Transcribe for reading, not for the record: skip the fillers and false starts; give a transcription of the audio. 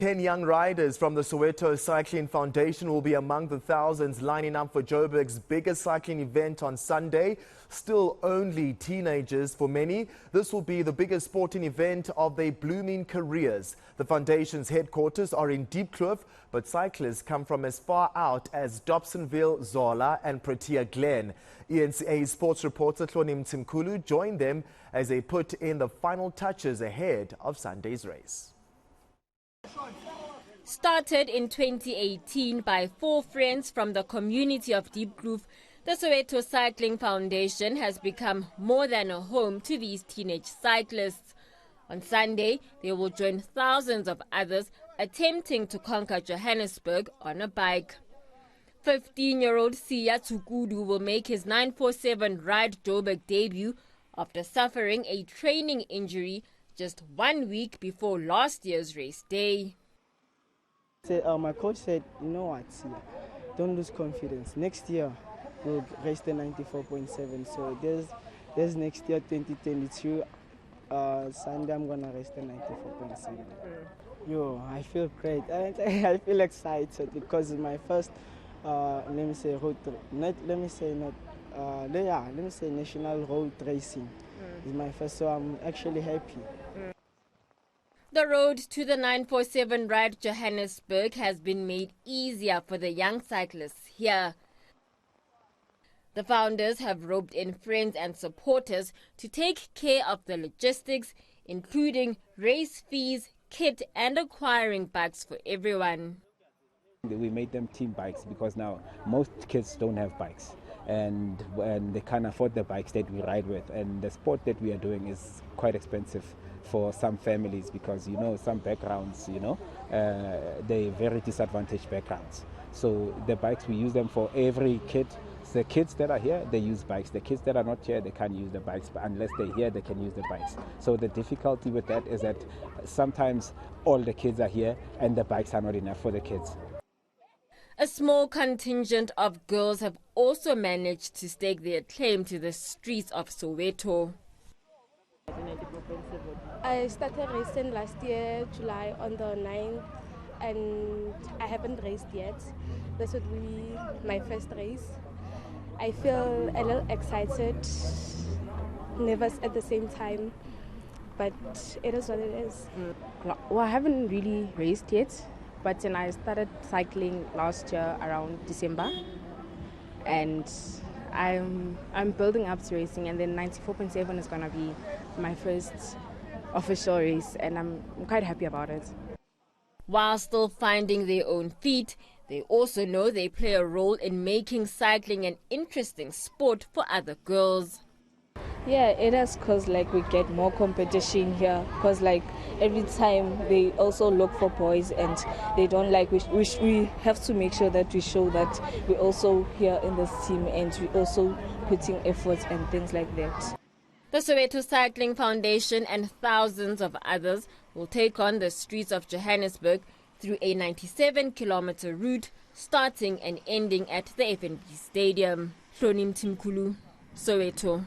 10 young riders from the Soweto Cycling Foundation will be among the thousands lining up for Joburg's biggest cycling event on Sunday. Still only teenagers for many, this will be the biggest sporting event of their blooming careers. The foundation's headquarters are in Deep Kloof, but cyclists come from as far out as Dobsonville, Zola and Protea Glen. eNCA sports reporter Hloni Mtimkulu joined them as they put in the final touches ahead of Sunday's race. Started in 2018 by 4 friends from the community of Deep Kloof, the Soweto Cycling Foundation has become more than a home to these teenage cyclists. On Sunday, they will join thousands of others attempting to conquer Johannesburg on a bike. 15-year-old Siya Tsukudu will make his 947 Ride Joburg debut after suffering a training injury just 1 week before last year's race day. My coach said, you know what, don't lose confidence. Next year, we'll race the 94.7. So there's next year, 2022, Sunday, I'm going to race the 94.7. Yo, I feel great. I feel excited because it's my first, national road racing. It's my first, so I'm actually happy. The road to the 947 Ride Johannesburg has been made easier for the young cyclists here. The founders have roped in friends and supporters to take care of the logistics, including race fees, kit and acquiring bikes for everyone. We made them team bikes because now most kids don't have bikes and they can't afford the bikes that we ride with, and the sport that we are doing is quite expensive for some families because some backgrounds they're very disadvantaged backgrounds. So the bikes, we use them for every kid. The kids that are here, they use bikes. The kids that are not here, they can't use the bikes, but unless they're here, they can use the bikes. So the difficulty with that is that sometimes all the kids are here and the bikes are not enough for the kids. A small contingent of girls have also managed to stake their claim to the streets of Soweto. I started racing last year, July, on the 9th, and I haven't raced yet. This would be my first race. I feel a little excited, nervous at the same time, but it is what it is. Well, I haven't really raced yet, but then I started cycling last year around December, and I'm building up to racing, and then 94.7 is going to be my first official race, and I'm quite happy about it. While still finding their own feet, they also know they play a role in making cycling an interesting sport for other girls. Yeah, it is because we get more competition here because every time they also look for boys and they don't we have to make sure that we show that we also here in this team and we also putting efforts and things like that. The Soweto Cycling Foundation and thousands of others will take on the streets of Johannesburg through a 97-kilometer route starting and ending at the FNB Stadium. Hloni Mtimkulu, Soweto.